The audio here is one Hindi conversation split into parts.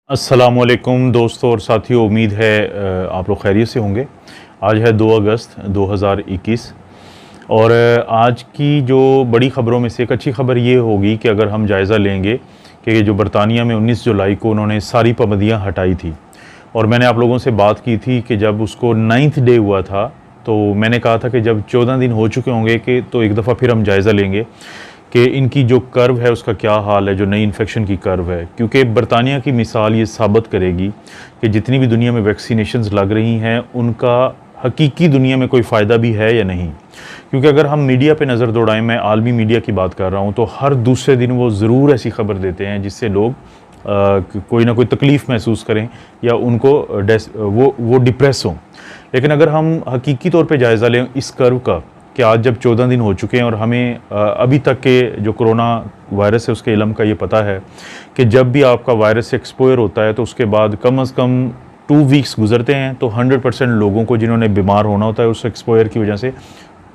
अस्सलामुअलैकुम दोस्तों और साथियों, उम्मीद है आप लोग खैरियत से होंगे। आज है 2 अगस्त 2021 और आज की जो बड़ी ख़बरों में से एक अच्छी ख़बर ये होगी कि अगर हम जायज़ा लेंगे कि जो बरतानिया में 19 जुलाई को उन्होंने सारी पाबंदियाँ हटाई थी और मैंने आप लोगों से बात की थी कि जब उसको 9th डे हुआ था तो मैंने कहा था कि जब 14 दिन हो चुके होंगे कि तो एक दफ़ा फिर हम जायज़ा लेंगे कि इनकी जो कर्व है उसका क्या हाल है, जो नई इन्फेक्शन की कर्व है। क्योंकि बरतानिया की मिसाल ये साबित करेगी कि जितनी भी दुनिया में वैक्सीनेशंस लग रही हैं उनका हकीकी दुनिया में कोई फ़ायदा भी है या नहीं। क्योंकि अगर हम मीडिया पे नज़र दौड़ाएं, मैं आलमी मीडिया की बात कर रहा हूँ, तो हर दूसरे दिन वो ज़रूर ऐसी खबर देते हैं जिससे लोग कोई ना कोई तकलीफ़ महसूस करें या उनको वो डिप्रेस हों। लेकिन अगर हम हकीकी तौर पे जायज़ा लें इस कर्व का कि आज जब 14 दिन हो चुके हैं और हमें अभी तक के जो कोरोना वायरस है उसके इलम का ये पता है कि जब भी आपका वायरस से एक्सपोयर होता है तो उसके बाद कम से कम 2 वीक्स गुजरते हैं तो 100% लोगों को जिन्होंने बीमार होना होता है उस एक्सपोयर की वजह से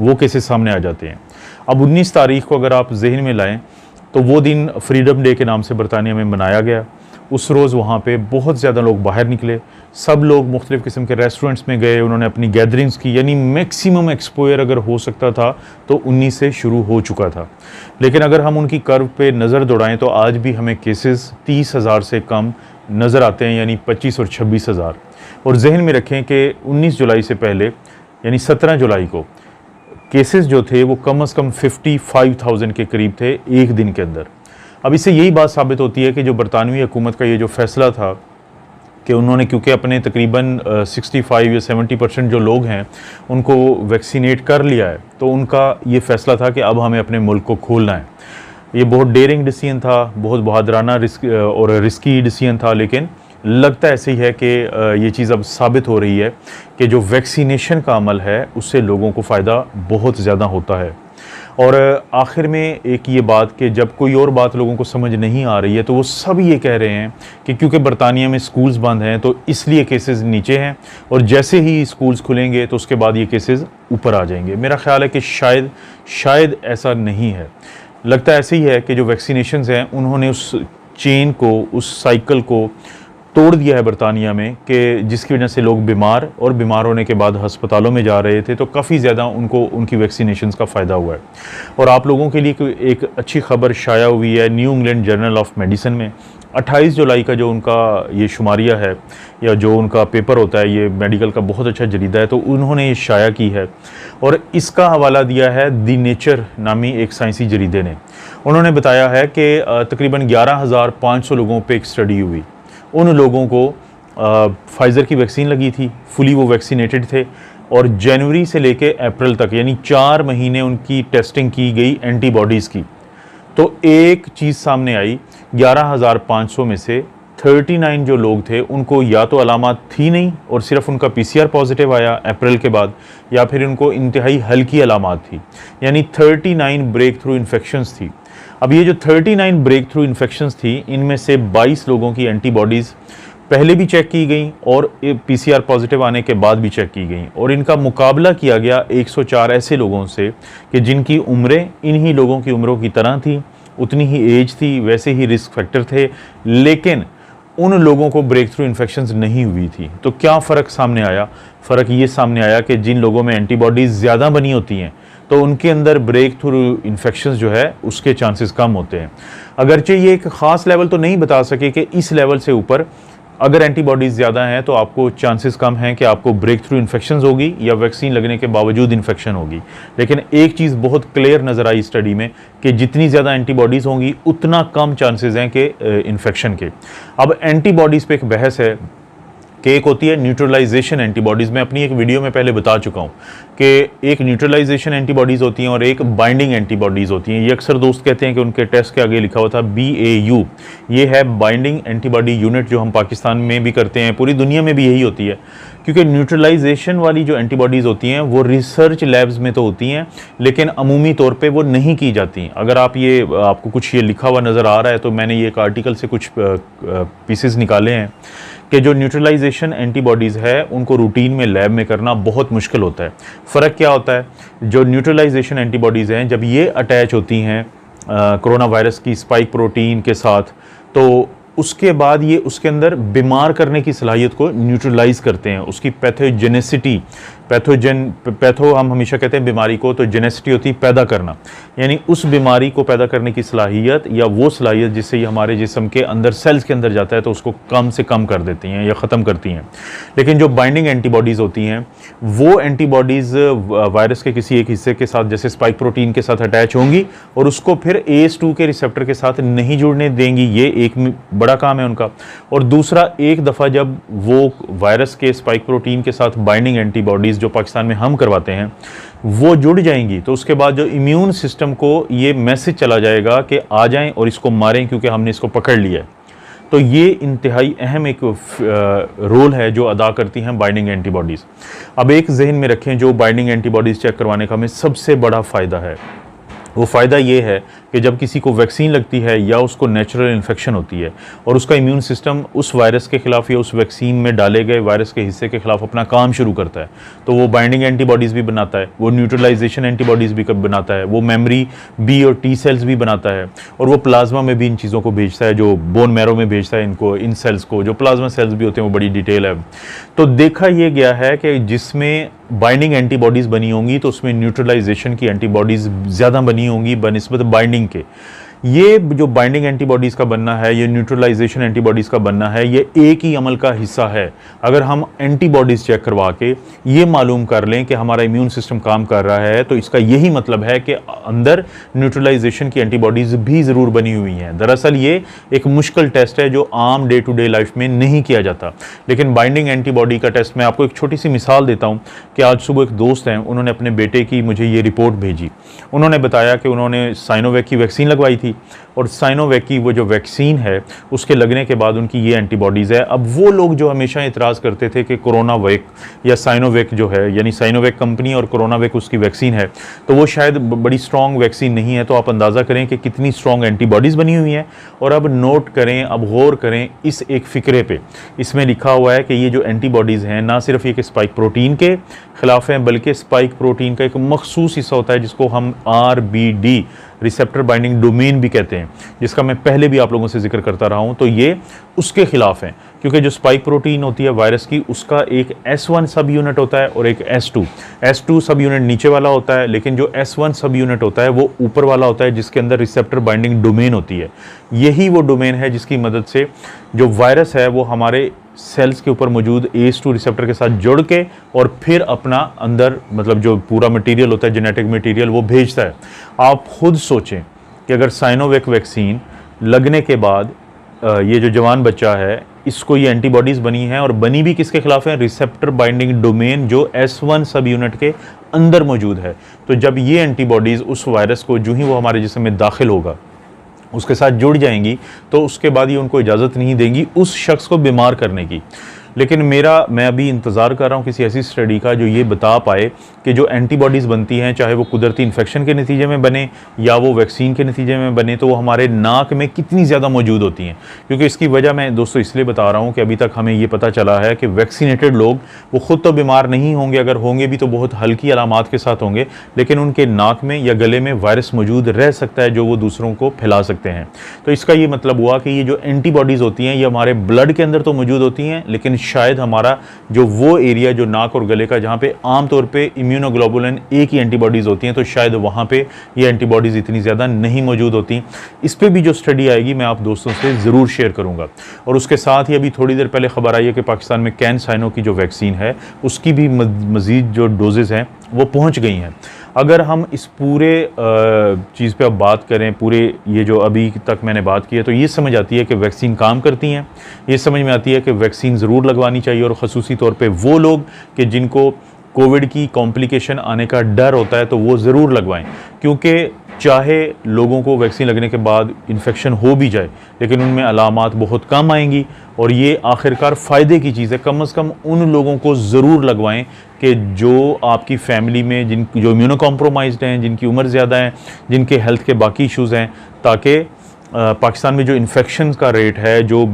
वो केसेस सामने आ जाते हैं। अब 19 तारीख को अगर आप जहन में लाएँ तो वो दिन फ्रीडम डे के नाम से बरतानिया में मनाया गया। उस रोज़ वहाँ पे बहुत ज़्यादा लोग बाहर निकले, सब लोग मुख्तलिफ़ किस्म के रेस्टोरेंट्स में गए, उन्होंने अपनी गैदरिंग्स की, यानी मैक्सिमम एक्सपोयर अगर हो सकता था तो 19 से शुरू हो चुका था। लेकिन अगर हम उनकी कर्व पे नज़र दौड़ाएं तो आज भी हमें केसेस 30,000 से कम नज़र आते हैं, यानी 25 और 26,000। और जहन में रखें कि 19 जुलाई से पहले यानी 17 जुलाई को केसेस जो थे वो कम से कम 55,000 के करीब थे एक दिन के अंदर। अब इससे यही बात साबित होती है कि जो बरतानवी हुकूमत का ये जो फ़ैसला था कि उन्होंने, क्योंकि अपने तकरीबन 65 या 70% जो लोग हैं उनको वैक्सीनेट कर लिया है, तो उनका ये फ़ैसला था कि अब हमें अपने मुल्क को खोलना है। ये बहुत डेयरिंग डिसीजन था, बहुत बहादुराना रिस्की डिसीजन था, लेकिन लगता ऐसे ही है कि ये चीज़ अब साबित हो रही है कि जो वैक्सीनेशन का अमल है उससे लोगों को फ़ायदा बहुत ज़्यादा होता है। और आखिर में एक ये बात कि जब कोई और बात लोगों को समझ नहीं आ रही है तो वो सब ये कह रहे हैं कि क्योंकि बरतानिया में स्कूल्स बंद हैं तो इसलिए केसेस नीचे हैं और जैसे ही स्कूल्स खुलेंगे तो उसके बाद ये केसेस ऊपर आ जाएंगे। मेरा ख्याल है कि शायद ऐसा नहीं है। लगता ऐसे ही है कि जो वैक्सीनेशंस हैं उन्होंने उस चेन को, उस साइकिल को तोड़ दिया है बरतानिया में, कि जिसकी वजह से लोग बीमार और बीमार होने के बाद हस्पतालों में जा रहे थे, तो काफ़ी ज़्यादा उनको उनकी वैक्सीनेशंस का फ़ायदा हुआ है। और आप लोगों के लिए एक अच्छी खबर शाया हुई है new England journal of medicine में। 28 जुलाई का जो उनका ये शुमारिया है या जो उनका पेपर होता है, ये मेडिकल का बहुत अच्छा जरीदा है, तो उन्होंने ये शाया की है और इसका हवाला दिया है दी नेचर नामी एक साइंसी जरीदे ने। उन्होंने बताया है कि तकरीबन 11,500 लोगों पर एक स्टडी हुई। उन लोगों को फाइज़र की वैक्सीन लगी थी, फुली वो वैक्सीनेटेड थे और जनवरी से लेके अप्रैल तक यानी 4 महीने उनकी टेस्टिंग की गई एंटीबॉडीज़ की। तो एक चीज़ सामने आई, 11,500 में से 39 जो लोग थे उनको या तो अलामत थी नहीं और सिर्फ उनका PCR पॉजिटिव आया अप्रैल के बाद, या फिर उनको इंतहाई हल्की अलामत थी, यानी 39 ब्रेक थ्रू इन्फेक्शंस थी। अब ये जो 39 ब्रेक थ्रू इन्फेक्शंस थी, इनमें से 22 लोगों की एंटीबॉडीज़ पहले भी चेक की गई और PCR पॉजिटिव आने के बाद भी चेक की गई और इनका मुकाबला किया गया 104 ऐसे लोगों से कि जिनकी उम्रें इन्हीं लोगों की उम्रों की तरह थी, उतनी ही एज थी, वैसे ही रिस्क फैक्टर थे, लेकिन उन लोगों को ब्रेक थ्रू इन्फेक्शंस नहीं हुई थी। तो क्या फ़र्क सामने आया? फ़र्क ये सामने आया कि जिन लोगों में एंटीबॉडीज़ ज़्यादा बनी होती हैं तो उनके अंदर ब्रेक थ्रू इन्फेक्शंस जो है उसके चांसेस कम होते हैं। अगरचे ये एक ख़ास लेवल तो नहीं बता सके कि इस लेवल से ऊपर अगर एंटीबॉडीज़ ज़्यादा हैं तो आपको चांसेस कम हैं कि आपको ब्रेक थ्रू इन्फेक्शंस होगी या वैक्सीन लगने के बावजूद इन्फेक्शन होगी। लेकिन एक चीज़ बहुत क्लियर नज़र आई स्टडी में कि जितनी ज़्यादा एंटीबॉडीज़ होंगी उतना कम चांसेस हैं कि इन्फेक्शन के। अब एंटीबॉडीज़ पे एक बहस है कि एक होती है न्यूट्रलाइजेशन एंटीबॉडीज़। मैं अपनी एक वीडियो में पहले बता चुका हूँ कि एक न्यूट्रलाइजेशन एंटीबॉडीज़ होती हैं और एक बाइंडिंग एंटीबॉडीज़ होती हैं। ये अक्सर दोस्त कहते हैं कि उनके टेस्ट के आगे लिखा हुआ था BAU, ये है बाइंडिंग एंटीबॉडी यूनिट, जो हम पाकिस्तान में भी करते हैं, पूरी दुनिया में भी यही होती है। क्योंकि न्यूट्रलाइजेशन वाली जो एंटीबॉडीज़ होती हैं वो रिसर्च लैब्स में तो होती हैं लेकिन अमूमी तौर पे वो नहीं की जाती। अगर आपको कुछ ये लिखा हुआ नज़र आ रहा है तो मैंने ये एक आर्टिकल से कुछ पीसेस निकाले हैं कि जो न्यूट्रलाइजेशन एंटीबॉडीज़ है उनको रूटीन में लैब में करना बहुत मुश्किल होता है। फ़र्क क्या होता है? जो न्यूट्रलाइजेशन एंटीबॉडीज़ हैं जब ये अटैच होती हैं कोरोना वायरस की स्पाइक प्रोटीन के साथ, तो उसके बाद ये उसके अंदर बीमार करने की सलाहियत को न्यूट्रलाइज करते हैं, उसकी पैथोजेनेसिटी, पैथो हम हमेशा कहते हैं बीमारी को, तो जेनेसिटी होती है पैदा करना, यानी उस बीमारी को पैदा करने की सलाहियत या वो सलाहियत जिससे ये हमारे जिस्म के अंदर सेल्स के अंदर जाता है तो उसको कम से कम कर देती हैं या ख़त्म करती हैं। लेकिन जो बाइंडिंग एंटीबॉडीज़ होती हैं वो एंटीबॉडीज़ वायरस के किसी एक हिस्से के साथ जैसे स्पाइक प्रोटीन के साथ अटैच होंगी और उसको फिर ACE2 के रिसेप्टर के साथ नहीं जुड़ने देंगी। ये एक बड़ा काम है उनका। और दूसरा, एक दफ़ा जब वो वायरस के स्पाइक प्रोटीन के साथ बाइंडिंग एंटीबॉडीज़ जो पाकिस्तान में हम करवाते हैं वो जुड़ जाएंगी तो उसके बाद जो इम्यून सिस्टम को ये मैसेज चला जाएगा कि आ जाएं और इसको मारें क्योंकि हमने इसको पकड़ लिया है। तो ये इंतहाई अहम एक रोल है जो अदा करती हैं बाइंडिंग एंटीबॉडीज़। अब एक जहन में रखें, जो बाइंडिंग एंटीबॉडीज़ चेक करवाने का हमें सबसे बड़ा फ़ायदा है वो फ़ायदा ये है कि जब किसी को वैक्सीन लगती है या उसको नेचुरल इन्फेक्शन होती है और उसका इम्यून सिस्टम उस वायरस के ख़िलाफ़ या उस वैक्सीन में डाले गए वायरस के हिस्से के ख़िलाफ़ अपना काम शुरू करता है, तो वो बाइंडिंग एंटीबॉडीज़ भी बनाता है, वो न्यूट्रलाइजेशन एंटीबॉडीज़ भी बनाता है, वो मेमोरी B और T सेल्स भी बनाता है और वो प्लाज्मा में भी इन चीज़ों को भेजता है, जो बोन मैरो में भेजता है इनको, इन सेल्स को, जो प्लाज्मा सेल्स भी होते हैं वो बड़ी डिटेल है। तो देखा यह गया है कि जिसमें बाइंडिंग एंटीबॉडीज़ बनी होंगी तो उसमें न्यूट्रलाइजेशन की एंटीबॉडीज़ ज़्यादा बनी होंगी बनिस्बत बाइंडिंग के। ये जो बाइंडिंग एंटीबॉडीज़ का बनना है, ये न्यूट्रलाइजेशन एंटीबॉडीज़ का बनना है, ये एक ही अमल का हिस्सा है। अगर हम एंटीबॉडीज़ चेक करवा के ये मालूम कर लें कि हमारा इम्यून सिस्टम काम कर रहा है तो इसका यही मतलब है कि अंदर न्यूट्रलाइजेशन की एंटीबॉडीज़ भी ज़रूर बनी हुई हैं। दरअसल ये एक मुश्किल टेस्ट है जो आम डे टू डे लाइफ में नहीं किया जाता, लेकिन बाइंडिंग एंटीबॉडी का टेस्ट, मैं आपको एक छोटी सी मिसाल देता हूँ कि आज सुबह एक दोस्त हैं, उन्होंने अपने बेटे की मुझे ये रिपोर्ट भेजी। उन्होंने बताया कि उन्होंने साइनोवैक की वैक्सीन लगवाई थी और साइनोवैक की वो जो वैक्सीन है उसके लगने के बाद उनकी ये एंटीबॉडीज़ है। अब वो लोग जो हमेशा इतराज़ करते थे कि कोरोना वैक या साइनोवैक जो है, यानी साइनोवैक कंपनी और कोरोना वैक उसकी वैक्सीन है, तो वो शायद बड़ी स्ट्रॉन्ग वैक्सीन नहीं है, तो आप अंदाज़ा करें कि कितनी स्ट्रॉन्ग एंटीबॉडीज़ बनी हुई हैं। और अब नोट करें, अब गौर करें इस एक फ़िक्रे पे, इसमें लिखा हुआ है कि ये जो एंटीबॉडीज़ हैं ना सिर्फ ये कि स्पाइक प्रोटीन के ख़िलाफ़ हैं, बल्कि स्पाइक प्रोटीन का एक मखसूस हिस्सा होता है जिसको हम RBD रिसेप्टर बाइंडिंग डोमेन भी कहते हैं, जिसका मैं पहले भी आप लोगों से जिक्र करता रहा हूं। तो ये उसके खिलाफ हैं, क्योंकि जो स्पाइक प्रोटीन होती है वायरस की, उसका एक S1 सब यूनिट होता है और एक S2 सब यूनिट नीचे वाला होता है, लेकिन जो S1 सब यूनिट होता है वो ऊपर वाला होता है जिसके अंदर रिसेप्टर बाइंडिंग डोमेन होती है। यही वो डोमेन है जिसकी मदद से जो वायरस है वो हमारे सेल्स के ऊपर मौजूद ACE2 रिसेप्टर के साथ जुड़ के और फिर अपना अंदर मतलब जो पूरा मटेरियल होता है, जेनेटिक मटेरियल, वो भेजता है। आप खुद सोचें कि अगर साइनोवैक वैक्सीन लगने के बाद ये जो जवान बच्चा है इसको ये एंटीबॉडीज़ बनी हैं और बनी भी किसके खिलाफ है? रिसेप्टर बाइंडिंग डोमेन जो S1 सब यूनिट के अंदर मौजूद है। तो जब ये एंटीबॉडीज़ उस वायरस को जो ही वो हमारे जिस्म में दाखिल होगा उसके साथ जुड़ जाएंगी तो उसके बाद ये उनको इजाज़त नहीं देंगी उस शख्स को बीमार करने की। लेकिन मैं अभी इंतज़ार कर रहा हूँ किसी ऐसी स्टडी का जो ये बता पाए कि जो एंटीबॉडीज़ बनती हैं, चाहे वो कुदरती इन्फेक्शन के नतीजे में बने या वो वैक्सीन के नतीजे में बने, तो वो हमारे नाक में कितनी ज़्यादा मौजूद होती हैं। क्योंकि इसकी वजह मैं दोस्तों इसलिए बता रहा हूँ कि अभी तक हमें ये पता चला है कि वैक्सीनेटेड लोग वो ख़ुद तो बीमार नहीं होंगे, अगर होंगे भी तो बहुत हल्की अलामात के साथ होंगे, लेकिन उनके नाक में या गले में वायरस मौजूद रह सकता है जो वो दूसरों को फैला सकते हैं। तो इसका ये मतलब हुआ कि ये जो एंटीबॉडीज़ होती हैं ये हमारे ब्लड के अंदर तो मौजूद होती हैं, लेकिन शायद हमारा जो वो एरिया जो नाक और गले का जहाँ पे आम तौर पे इम्यूनोग्लोबुलिन A की एंटीबॉडीज़ होती हैं, तो शायद वहाँ पे ये एंटीबॉडीज़ इतनी ज़्यादा नहीं मौजूद होती। इस पे भी जो स्टडी आएगी मैं आप दोस्तों से ज़रूर शेयर करूँगा। और उसके साथ ही अभी थोड़ी देर पहले खबर आई है कि पाकिस्तान में कैनसाइनो की जो वैक्सीन है उसकी भी मज़ीद जो डोजेज़ हैं वो पहुँच गई हैं। अगर हम इस पूरे चीज़ पे अब बात करें, पूरे ये जो अभी तक मैंने बात की है, तो ये समझ आती है कि वैक्सीन काम करती हैं। ये समझ में आती है कि वैक्सीन ज़रूर लगवानी चाहिए और ख़ुसूसी तौर पे वो लोग कि जिनको कोविड की कॉम्प्लिकेशन आने का डर होता है तो वो ज़रूर लगवाएं, क्योंकि चाहे लोगों को वैक्सीन लगने के बाद इन्फेक्शन हो भी जाए लेकिन उनमें अलामात बहुत कम आएंगी और ये आखिरकार फ़ायदे की चीज़ है। कम से कम उन लोगों को ज़रूर लगवाएं कि जो आपकी फैमिली में जो इम्यूनो कॉम्प्रोमाइज्ड हैं, जिनकी उम्र ज़्यादा है, जिनके हेल्थ के बाकी इश्यूज़ हैं, ताकि पाकिस्तान में जो इन्फेक्शन का रेट है, जो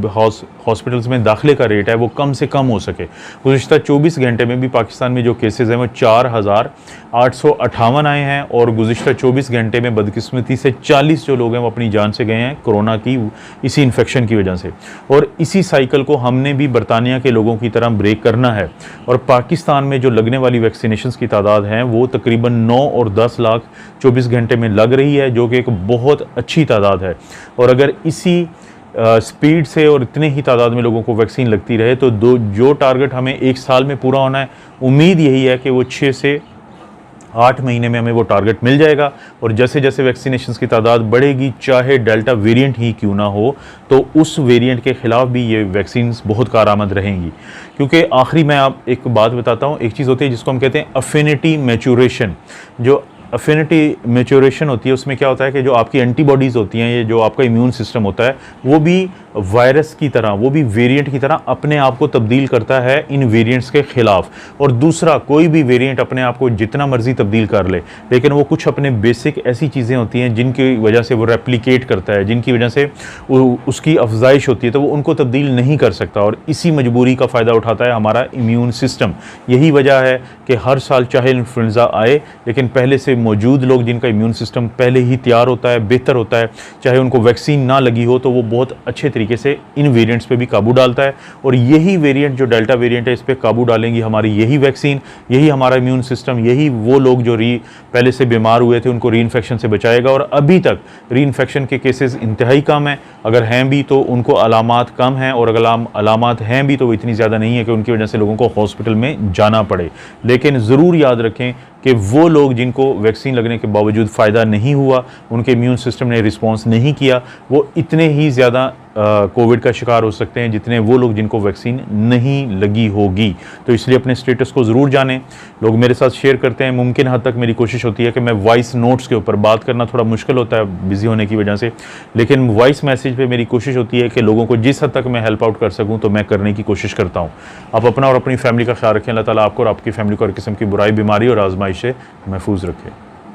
हॉस्पिटल्स में दाखिले का रेट है वो कम से कम हो सके। गुज़िश्ता 24 घंटे में भी पाकिस्तान में जो केसेस हैं वो 4,858 आए हैं और गुज़िश्ता 24 घंटे में बदकिस्मती से 40 जो लोग हैं वो अपनी जान से गए हैं कोरोना की इसी इन्फेक्शन की वजह से। और इसी साइकिल को हमने भी बरतानिया के लोगों की तरह ब्रेक करना है और पाकिस्तान में जो लगने वाली वैक्सीनेशंस की तादाद है वो तकरीबन 9 और 10 लाख 24 घंटे में लग रही है, जो कि एक बहुत अच्छी तादाद है। और अगर इसी स्पीड से और इतने ही तादाद में लोगों को वैक्सीन लगती रहे तो जो टारगेट हमें 1 साल में पूरा होना है, उम्मीद यही है कि वो 6 से 8 महीने में हमें वो टारगेट मिल जाएगा। और जैसे जैसे वैक्सीनेशंस की तादाद बढ़ेगी, चाहे डेल्टा वेरिएंट ही क्यों ना हो, तो उस वेरिएंट के ख़िलाफ़ भी ये वैक्सीन्स बहुत कारआमद रहेंगी। क्योंकि आखिरी मैं आप एक बात बताता हूँ, एक चीज़ होती है जिसको हम कहते हैं अफिनिटी मैच्योरेशन। जो अफिनिटी मैच्योरेशन होती है उसमें क्या होता है कि जो आपकी एंटीबॉडीज़ होती हैं, ये जो आपका इम्यून सिस्टम होता है, वो भी वायरस की तरह, वो भी वेरिएंट की तरह अपने आप को तब्दील करता है इन वेरिएंट्स के ख़िलाफ़। और दूसरा, कोई भी वेरिएंट अपने आप को जितना मर्जी तब्दील कर ले, लेकिन वो कुछ अपने बेसिक ऐसी चीज़ें होती हैं जिनकी वजह से वो रेप्लिकेट करता है, जिनकी वजह से उसकी अफजाइश होती है, तो वो उनको तब्दील नहीं कर सकता। और इसी मजबूरी का फ़ायदा उठाता है हमारा इम्यून सिस्टम। यही वजह है कि हर साल चाहे इन्फ्लुएंज़ा आए, लेकिन पहले से मौजूद लोग जिनका इम्यून सिस्टम पहले ही तैयार होता है, बेहतर होता है, चाहे उनको वैक्सीन ना लगी हो, तो वो बहुत अच्छे तरीके से इन वेरिएंट्स पे भी काबू डालता है। और यही वेरिएंट जो डेल्टा वेरिएंट है, इस पे काबू डालेंगी हमारी यही वैक्सीन, यही हमारा इम्यून सिस्टम, यही वो लोग जो पहले से बीमार हुए थे उनको री इन्फेक्शन से बचाएगा। और अभी तक री इन्फेक्शन के केसेस इंतहाई कम हैं, अगर हैं भी तो उनको अलामात कम हैं, और अगर अलामात हैं भी तो वो इतनी ज़्यादा नहीं है कि उनकी वजह से लोगों को हॉस्पिटल में जाना पड़े। लेकिन ज़रूर याद रखें कि वो लोग जिनको वैक्सीन लगने के बावजूद फ़ायदा नहीं हुआ, उनके इम्यून सिस्टम ने रिस्पॉन्स नहीं किया, वो इतने ही ज़्यादा कोविड का शिकार हो सकते हैं जितने वो लोग जिनको वैक्सीन नहीं लगी होगी। तो इसलिए अपने स्टेटस को ज़रूर जानें। लोग मेरे साथ शेयर करते हैं, मुमकिन हद तक मेरी कोशिश होती है कि मैं वॉइस नोट्स के ऊपर बात करना थोड़ा मुश्किल होता है बिज़ी होने की वजह से, लेकिन वॉइस मैसेज पे मेरी कोशिश होती है कि लोगों को जिस हद तक मैं हेल्प आउट कर सकूँ तो मैं करने की कोशिश करता हूँ। आप अपना और अपनी फैमिली का ख्याल रखें। अल्लाह ताला आपको और आपकी फैमिली को हर किस्म की बुराई, बीमारी और आजमाइश से महफूज रखे।